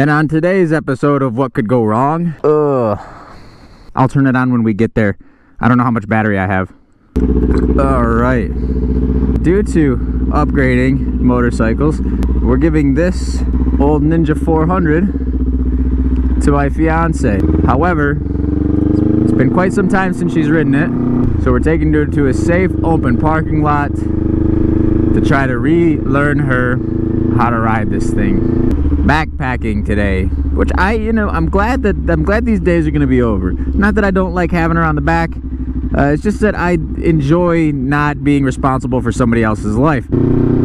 And on today's episode of What Could Go Wrong, I'll turn it on when we get there. I don't know how much battery I have. Alright. Due to upgrading motorcycles, we're giving this old Ninja 400 to my fiance. However, it's been quite some time since she's ridden it, so we're taking her to a safe, open parking lot to try to relearn her how to ride this thing. Backpacking today, which I'm glad these days are going to be over. Not that I don't like having her on the back. It's just that I enjoy not being responsible for somebody else's life.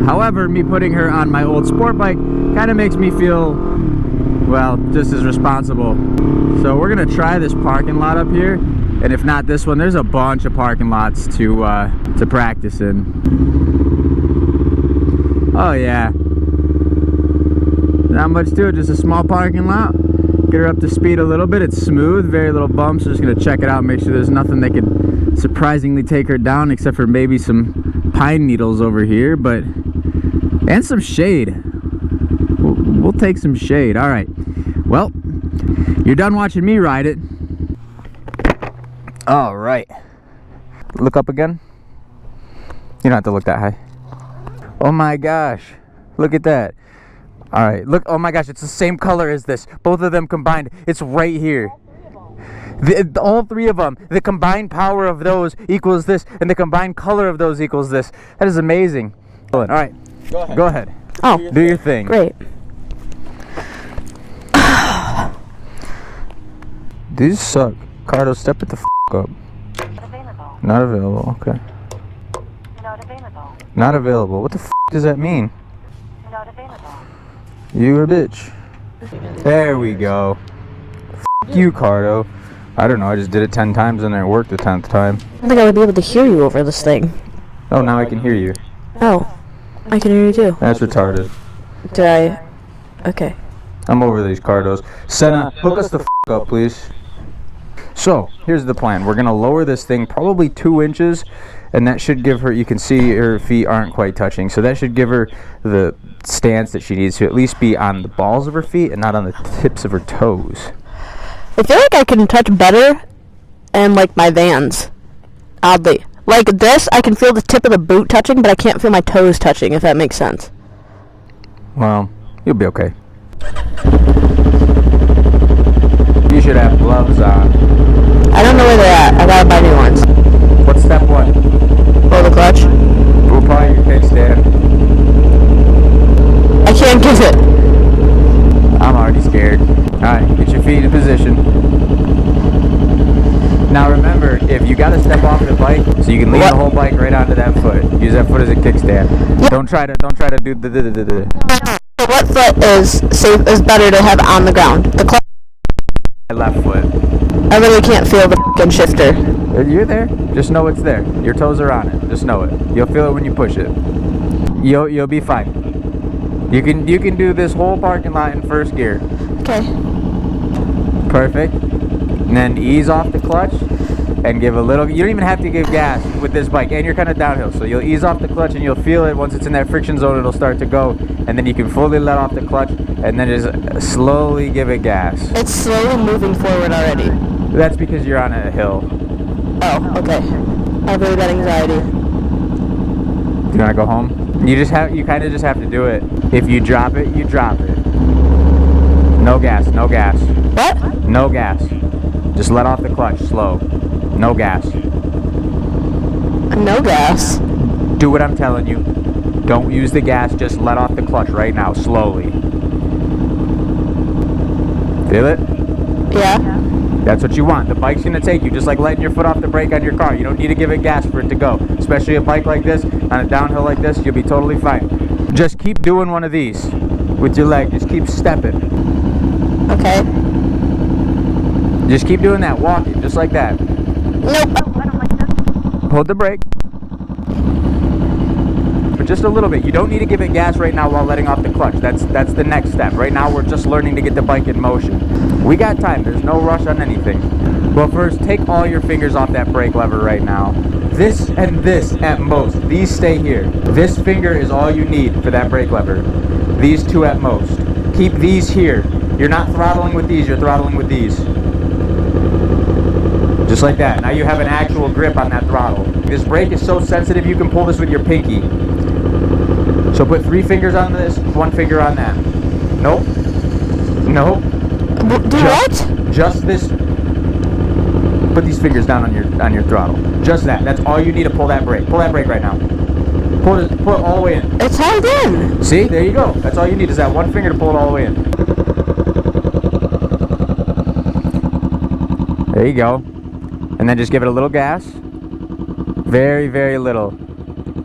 However, me putting her on my old sport bike kind of makes me feel, well, just as responsible. So we're going to try this parking lot up here. And if not this one, there's a bunch of parking lots to practice in. Oh yeah. Not much to it, just a small parking lot. Get her up to speed a little bit. It's smooth, very little bumps. We're just gonna check it out, make sure there's nothing that could surprisingly take her down, except for maybe some pine needles over here, and some shade. We'll take some shade. All right. Well, you're done watching me ride it. All right. Look up again. You don't have to look that high. Oh my gosh. Look at that. All right, look, oh my gosh, it's the same color as this. Both of them combined, it's right here. All three of them, the combined power of those equals this, and the combined color of those equals this. That is amazing. All right, go ahead. Oh, do your thing. Great. These suck. Cardo, step it the f up. Not available, okay. Not available. Not available. What the f does that mean? Not available. You a bitch. There we go. F you, Cardo. I don't know, I just did it 10 times and it worked the 10th time. I don't think I would be able to hear you over this thing. Oh, now I can hear you. Oh, I can hear you too. That's retarded. Did I? Okay. I'm over these Cardos. Senna, hook us the f up, please. So, here's the plan. We're going to lower this thing probably 2 inches, and that should give her, you can see her feet aren't quite touching, so that should give her the stance that she needs to at least be on the balls of her feet and not on the tips of her toes. I feel like I can touch better in, like, my Vans. Oddly. Like this, I can feel the tip of the boot touching, but I can't feel my toes touching, if that makes sense. Well, you'll be okay. You should have gloves on. I don't know where they're at. I gotta buy new ones. What's step 1? Pull the clutch. We'll probably your kickstand. I can't get it. I'm already scared. Alright, get your feet in position. Now remember, if you gotta step off the bike, so you can lean the whole bike right onto that foot. Use that foot as a kickstand. Yep. Don't try to do the. So what foot is better to have on the ground? The clutch. Left foot. I really can't feel the f***ing shifter. You're there. Just know it's there. Your toes are on it. Just know it. You'll feel it when you push it. You'll be fine. You can do this whole parking lot in first gear. Okay. Perfect. And then ease off the clutch and give a little. You don't even have to give gas with this bike, and you're kind of downhill, so you'll ease off the clutch and you'll feel it. Once it's in that friction zone, it'll start to go, and then you can fully let off the clutch and then just slowly give it gas. It's slowly moving forward already. That's because you're on a hill. Oh, okay. I have really bad anxiety. Do you want to go home? You kind of just have to do it. If you drop it, you drop it. No gas, no gas. What? No gas. Just let off the clutch, slow. No gas. No gas? Do what I'm telling you. Don't use the gas, just let off the clutch right now, slowly. Feel it? Yeah. That's what you want. The bike's gonna take you, just like letting your foot off the brake on your car. You don't need to give it gas for it to go. Especially a bike like this, on a downhill like this, you'll be totally fine. Just keep doing one of these with your leg. Just keep stepping. Okay. Just keep doing that, walking, just like that. Nope. Hold the brake. But just a little bit. You don't need to give it gas right now while letting off the clutch. That's the next step. Right now we're just learning to get the bike in motion. We got time. There's no rush on anything. Well, first, take all your fingers off that brake lever right now. This and this at most. These stay here. This finger is all you need for that brake lever. These two at most. Keep these here. You're not throttling with these, you're throttling with these. Just like that. Now you have an actual grip on that throttle. This brake is so sensitive you can pull this with your pinky. So put 3 fingers on this, 1 finger on that. Nope. Nope. What? Just this. Put these fingers down on your throttle. Just that. That's all you need to pull that brake. Pull that brake right now. Pull it all the way in. It's held in. See? There you go. That's all you need is that 1 finger to pull it all the way in. There you go. And then just give it a little gas. Very, very little.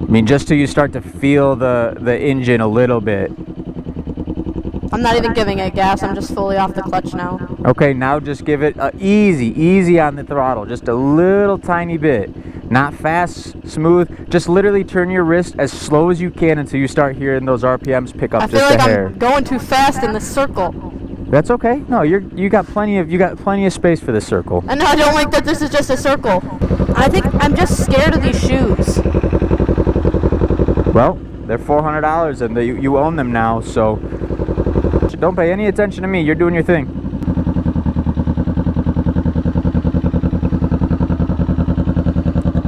I mean, just till you start to feel the engine a little bit. I'm not even giving it gas. I'm just fully off the clutch now. Okay, now just give it easy on the throttle. Just a little tiny bit. Not fast, smooth. Just literally turn your wrist as slow as you can until you start hearing those RPMs pick up I feel just like a hair. I'm going too fast in the circle. That's okay. No, you got plenty of space for this circle. And I don't like that this is just a circle. I think I'm just scared of these shoes. Well, they're $400 and you own them now, so don't pay any attention to me. You're doing your thing.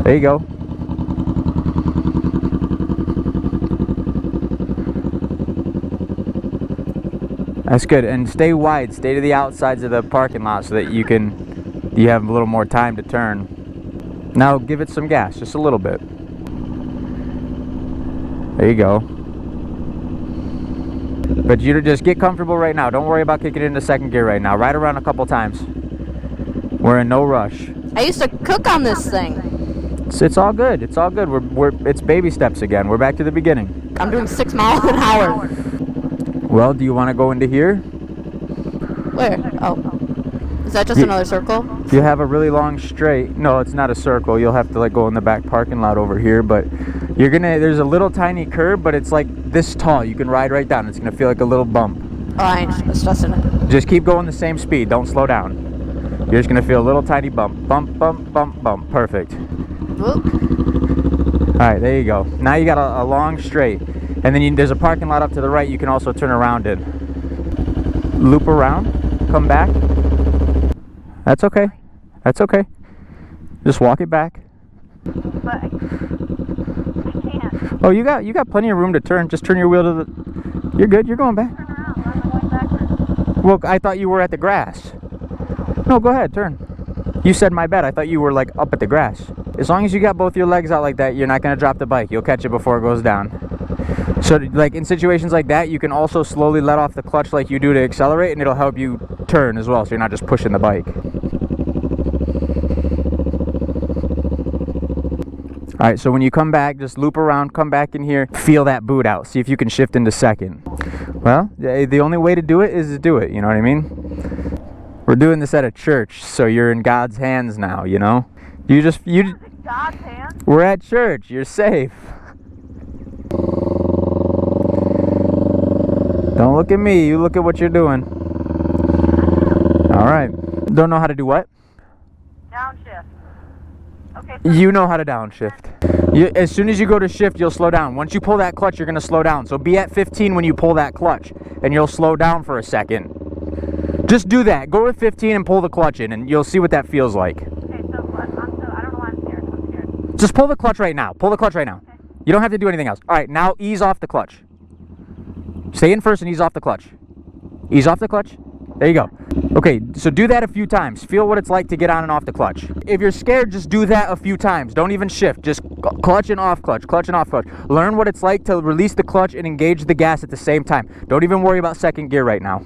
There you go. That's good. And stay wide. Stay to the outsides of the parking lot so that you have a little more time to turn. Now give it some gas, just a little bit. There you go. But you just get comfortable right now. Don't worry about kicking it into second gear right now. Ride around a couple times. We're in no rush. I used to cook on this thing. It's all good. It's all good. It's baby steps again. We're back to the beginning. I'm doing 6 miles an hour. Well, do you want to go into here? Where? Oh. Is that just another circle? You have a really long straight. No, it's not a circle. You'll have to like go in the back parking lot over here, but there's a little tiny curb, but it's like this tall. You can ride right down. It's gonna feel like a little bump. Oh, I ain't stressing it. Just keep going the same speed. Don't slow down. You're just gonna feel a little tiny bump. Bump, bump, bump, bump. Perfect. Whoop. Alright, there you go. Now you got a long straight. And then there's a parking lot up to the right you can also turn around in. Loop around. Come back. That's okay. That's okay. Just walk it back. But I can't. Oh, you got plenty of room to turn. Just turn your wheel to the... You're good. You're going back. Turn around. I'm going backwards. Well, I thought you were at the grass. No, go ahead. Turn. You said my bad. I thought you were like up at the grass. As long as you got both your legs out like that, you're not going to drop the bike. You'll catch it before it goes down. So like in situations like that, you can also slowly let off the clutch like you do to accelerate, and it'll help you turn as well, so you're not just pushing the bike. Alright, so when you come back, just loop around, come back in here, feel that boot out, see if you can shift into second. Well, the only way to do it is to do it, you know what I mean? We're doing this at a church, so you're in God's hands now, you know? God's hands? We're at church, you're safe. Don't look at me, you look at what you're doing. Alright. Don't know how to do what? Downshift. Okay. You know how to downshift. As soon as you go to shift, you'll slow down. Once you pull that clutch, you're going to slow down. So be at 15 when you pull that clutch, and you'll slow down for a second. Just do that. Go with 15 and pull the clutch in, and you'll see what that feels like. Okay, so I don't know why I'm scared. I'm scared. Just pull the clutch right now. Pull the clutch right now. Okay. You don't have to do anything else. Alright, now ease off the clutch. Stay in first and ease off the clutch. Ease off the clutch. There you go. Okay, so do that a few times. Feel what it's like to get on and off the clutch. If you're scared, just do that a few times. Don't even shift. Just clutch and off clutch, clutch and off clutch. Learn what it's like to release the clutch and engage the gas at the same time. Don't even worry about second gear right now.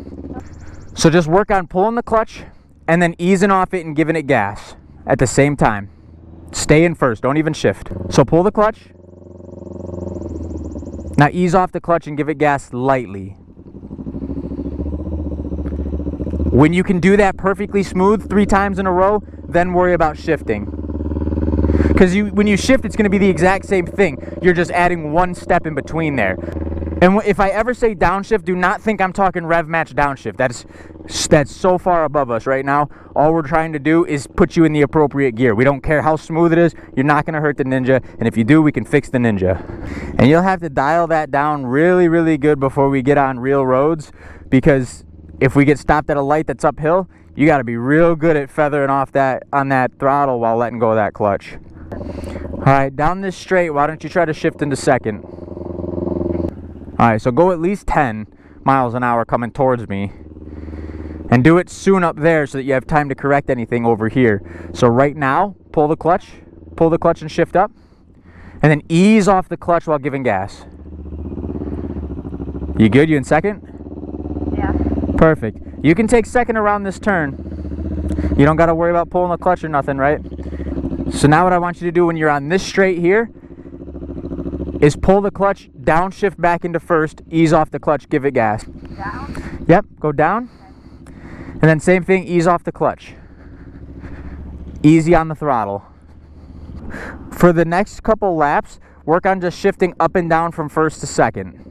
So just work on pulling the clutch and then easing off it and giving it gas at the same time. Stay in first. Don't even shift. So pull the clutch. Now ease off the clutch and give it gas lightly. When you can do that perfectly smooth 3 times in a row, then worry about shifting. Because when you shift, it's going to be the exact same thing. You're just adding 1 step in between there. And if I ever say downshift, do not think I'm talking rev match downshift. That's so far above us right now. All we're trying to do is put you in the appropriate gear. We don't care how smooth it is. You're not going to hurt the Ninja. And if you do, we can fix the Ninja. And you'll have to dial that down really, really good before we get on real roads, because if we get stopped at a light that's uphill, you got to be real good at feathering off that on that throttle while letting go of that clutch. All right, down this straight, why don't you try to shift into second? All right, so go at least 10 miles an hour coming towards me. And do it soon up there so that you have time to correct anything over here. So right now, pull the clutch and shift up. And then ease off the clutch while giving gas. You good? You in second? Yeah. Perfect. You can take second around this turn. You don't got to worry about pulling the clutch or nothing, right? So now what I want you to do when you're on this straight here is pull the clutch, downshift back into first, ease off the clutch, give it gas. Down? Yep, go down. And then same thing, ease off the clutch. Easy on the throttle. For the next couple laps, work on just shifting up and down from first to second.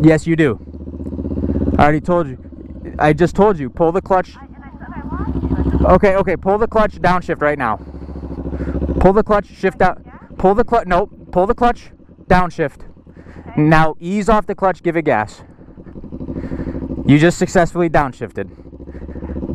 Yes, you do. I already told you. I just told you, pull the clutch. And I said I lost you. Okay, pull the clutch, downshift right now. Pull the clutch, shift out. Pull the clutch, nope, pull the clutch, downshift. Okay. Now ease off the clutch, give it gas. You just successfully downshifted.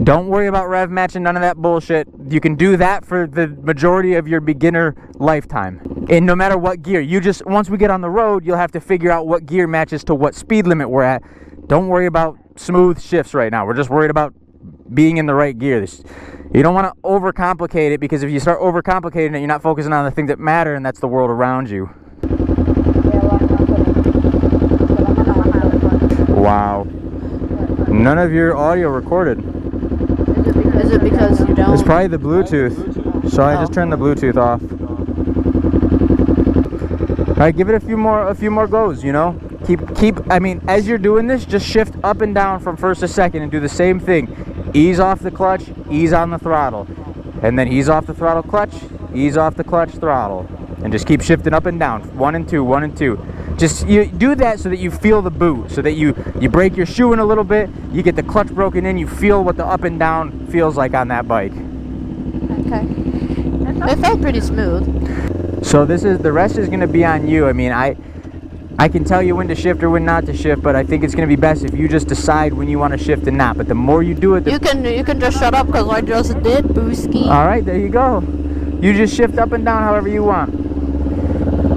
Don't worry about rev matching, none of that bullshit. You can do that for the majority of your beginner lifetime. And no matter what gear, once we get on the road, you'll have to figure out what gear matches to what speed limit we're at. Don't worry about smooth shifts right now. We're just worried about being in the right gear. You don't want to overcomplicate it, because if you start overcomplicating it, you're not focusing on the things that matter, and that's the world around you. Wow. None of your audio recorded. Is it because you don't? It's probably the Bluetooth. So I just turned the Bluetooth off. All right, give it a few more goes, you know? I mean, as you're doing this, just shift up and down from first to second and do the same thing. Ease off the clutch, ease on the throttle. And then ease off the throttle, clutch, ease off the clutch, throttle. And just keep shifting up and down, 1 and 2, 1 and 2. Just you do that so that you feel the boot, so that you break your shoe in a little bit, you get the clutch broken in, you feel what the up and down feels like on that bike. Okay. It felt pretty smooth. So the rest is going to be on you. I mean, I can tell you when to shift or when not to shift, but I think it's going to be best if you just decide when you want to shift and not. But the more you do it, you can just shut up, because I just did, Booski. All right, there you go. You just shift up and down however you want.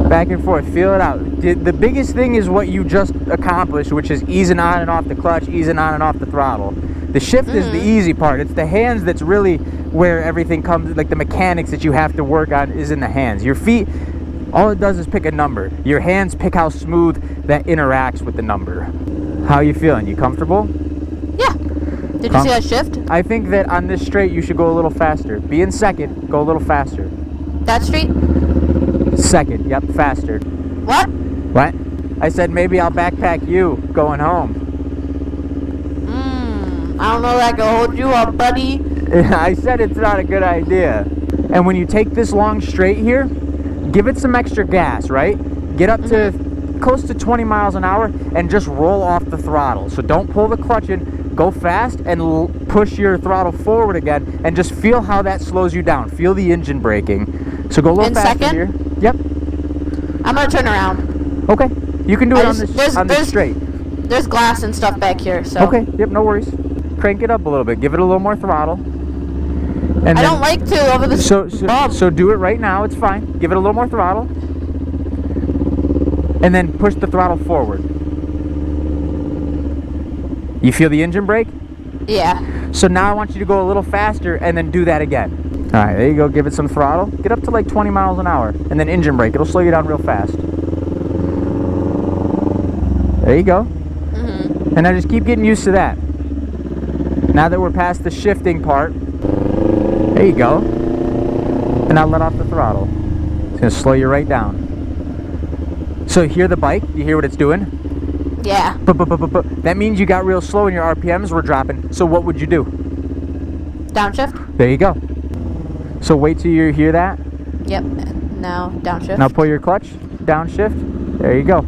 Back and forth, feel it out. The biggest thing is what you just accomplished, which is easing on and off the clutch, easing on and off the throttle. The shift is the easy part. It's the hands that's really where everything comes, like the mechanics that you have to work on is in the hands. Your feet, all it does is pick a number. Your hands pick how smooth that interacts with the number. How are you feeling? You comfortable? Yeah. Did you see I shift? I think that on this straight you should go a little faster. Be in second, go a little faster. That street? Second, yep, faster. What? What? I said maybe I'll backpack you going home. I don't know if I can hold you up, buddy. I said it's not a good idea. And when you take this long straight here, give it some extra gas, right? Get up to close to 20 miles an hour and just roll off the throttle. So don't pull the clutch in, go fast and push your throttle forward again, and just feel how that slows you down. Feel the engine braking. So go a little faster here. Yep. I'm gonna turn around. Okay. You can do it on this straight. There's glass and stuff back here, so. Okay. Yep. No worries. Crank it up a little bit. Give it a little more throttle. And I don't like to over the so do it right now. It's fine. Give it a little more throttle. And then push the throttle forward. You feel the engine brake? Yeah. So now I want you to go a little faster and then do that again. All right, there you go. Give it some throttle. Get up to like 20 miles an hour. And then engine brake. It'll slow you down real fast. There you go. And now just keep getting used to that. Now that we're past the shifting part, there you go. And now let off the throttle. It's going to slow you right down. So hear the bike? You hear what it's doing? Yeah. That means you got real slow and your RPMs were dropping. So what would you do? Downshift? There you go. So wait till you hear that. Yep. Now downshift. Now pull your clutch, downshift. There you go.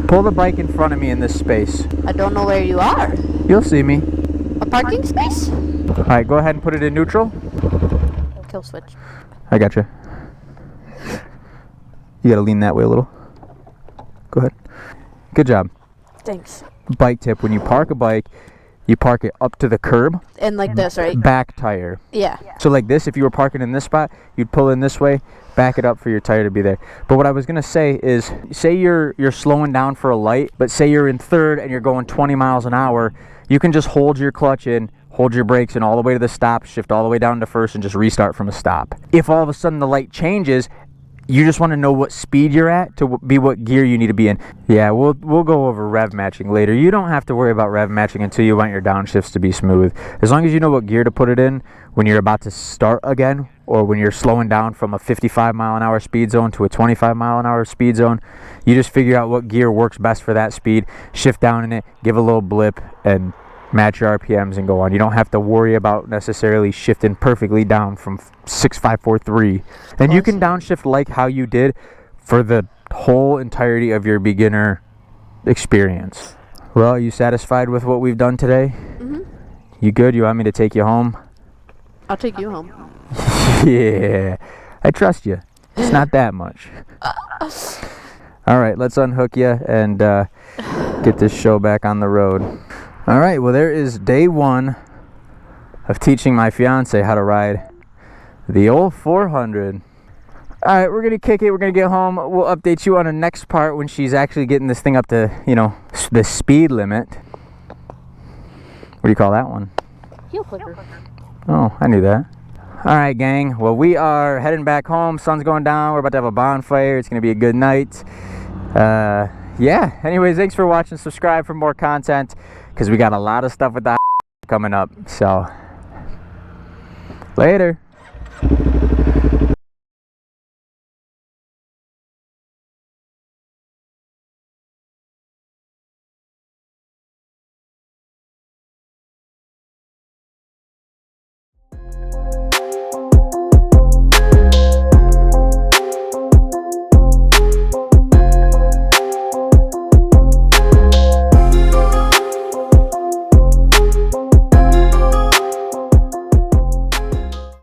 Pull the bike in front of me in this space. I don't know where you are. You'll see me. A parking space? Alright, go ahead and put it in neutral. Kill switch. I gotcha. You gotta lean that way a little. Go ahead. Good job. Thanks. bike tip. When you park a bike, you park it up to the curb, And like this, right? back tire. Yeah. So like this, if you were parking in this spot, you'd pull in this way, back it up for your tire to be there. But what I was gonna say is, say you're slowing down for a light, but say you're in third and you're going 20 miles an hour, you can just hold your clutch in, hold your brakes in all the way to the stop, shift all the way down to first, and just restart from a stop. If all of a sudden the light changes, you just want to know what speed you're at to be what gear you need to be in. Yeah, we'll go over rev matching later. You don't have to worry about rev matching until you want your downshifts to be smooth. As long as you know what gear to put it in when you're about to start again, or when you're slowing down from a 55 mile an hour speed zone to a 25 mile an hour speed zone, you just figure out what gear works best for that speed, shift down in it, give a little blip, and match your RPMs and go on. You don't have to worry about necessarily shifting perfectly down from 6, 5, 4, 3. And you can downshift like how you did for the whole entirety of your beginner experience. Well, are you satisfied with what we've done today? Mm-hmm. You good? You want me to take you home? I'll take you home. Yeah, I trust you. It's not that much. All right, let's unhook you and get this show back on the road. All right, well, there is day one of teaching my fiance how to ride the old 400. All right, we're going to kick it. We're going to get home. We'll update you on the next part when she's actually getting this thing up to, the speed limit. What do you call that one? Heel clicker. Oh, I knew that. All right, gang. Well, we are heading back home. Sun's going down. We're about to have a bonfire. It's going to be a good night. Yeah. Anyways, thanks for watching. Subscribe for more content because we got a lot of stuff with the coming up. So, later.